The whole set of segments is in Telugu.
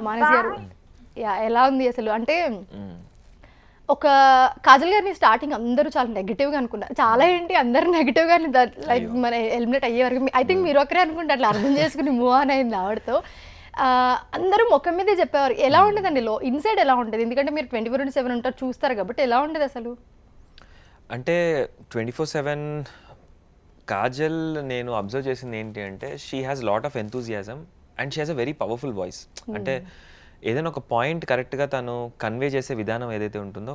మానస్ గారు ఎలా ఉంది అసలు అంటే ఒక కాజల్ గారిని స్టార్టింగ్ అందరూ చాలా నెగిటివ్ గా అనుకున్నారు. చాలా ఏంటి అందరూ నెగిటివ్ గా లైక్ మన ఎలిమినేట్ అయ్యే వరకు ఐ థింక్ మీరు ఒకరే అనుకుంటే అట్లా అర్థం చేసుకుని మూవ్ ఆన్ అయింది ఆవిడతో. అందరూ ముఖం మీదే చెప్పేవారు. ఎలా ఉండదండి లో ఇన్సైడ్ ఎలా ఉంటుంది? ఎందుకంటే మీరు 24/7 ఉంటారు చూస్తారు కాబట్టి ఎలా ఉండదు అసలు? అంటే 24/7 కాజల్ నేను అబ్జర్వ్ చేసింది ఏంటి అంటే she has lot of enthusiasm and she has a very powerful voice. అంటే ఏదైనా ఒక పాయింట్ కరెక్ట్గా తను కన్వే చేసే విధానం ఏదైతే ఉంటుందో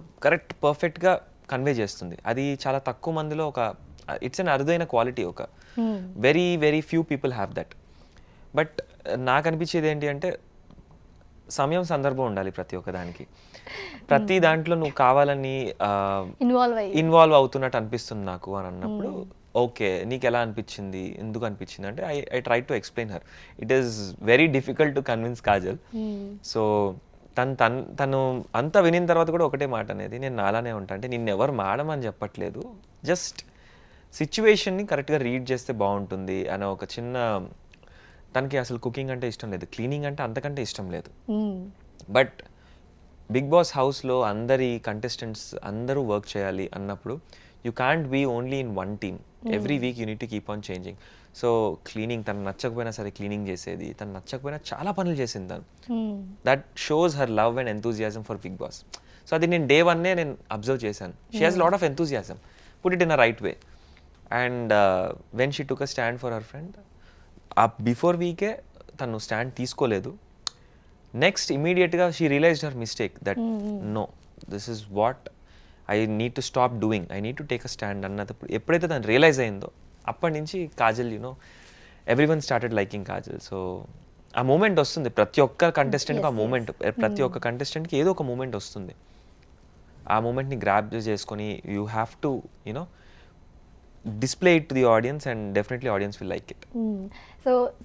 పర్ఫెక్ట్గా కన్వే చేస్తుంది. అది చాలా తక్కువ మందిలో ఒక ఇట్స్ అన్ అరుదైన క్వాలిటీ. ఒక very very few people have that. But నాకు అనిపించేది ఏంటి అంటే సమయం సందర్భం ఉండాలి ప్రతి ఒక్కదానికి. ప్రతి దాంట్లో నువ్వు కావాలని ఇన్వాల్వ్ అవుతున్నట్టు అనిపిస్తుంది నాకు అని అన్నప్పుడు ఓకే నీకు ఎలా అనిపించింది, ఎందుకు అనిపించింది అంటే I try to explain her. It is very difficult to convince Kajal. So తను అంతా వినిన తర్వాత కూడా ఒకటే మాట అనేది, నేను నాలానే ఉంటా అంటే నిన్ను ఎవరు మాడమని చెప్పట్లేదు, జస్ట్ సిచ్యువేషన్ని కరెక్ట్గా రీడ్ చేస్తే బాగుంటుంది అనే ఒక చిన్న, తనకి అసలు కుకింగ్ అంటే ఇష్టం లేదు, క్లీనింగ్ అంటే అంతకంటే ఇష్టం లేదు. బట్ బిగ్ బాస్ హౌస్లో అందరి కంటెస్టెంట్స్ అందరూ వర్క్ చేయాలి అన్నప్పుడు you can't be only in one team. Every week you need to keep on changing. So cleaning తను నచ్చకపోయినా సరే క్లీనింగ్ చేసేది, తను నచ్చకపోయినా చాలా పనులు చేసింది తను. That shows her love and enthusiasm for Bigg Boss. So అది నేను డే 1 నేను అబ్జర్వ్ చేశాను. She has lot of enthusiasm, put it in a right way. And when she took a stand for her friend, ah before week తను స్టాండ్ తీసుకోలేదు. నెక్స్ట్ ఇమీడియట్గా she realised her mistake that no this is what I need to stop doing, I need to take a stand అన్నప్పుడు ఎప్పుడైతే తను రియలైజ్ అయిందో అప్పటి నుంచి Kajal everyone started liking Kajal. So ఆ మూమెంట్ వస్తుంది ప్రతి ఒక్క కంటెస్టెంట్కి. ఆ మూమెంట్ ప్రతి ఒక్క కంటెస్టెంట్కి ఏదో ఒక మూమెంట్ వస్తుంది. ఆ మూమెంట్ని గ్రాప్ చేసుకొని you have to display it to the audience and definitely audience will like it. So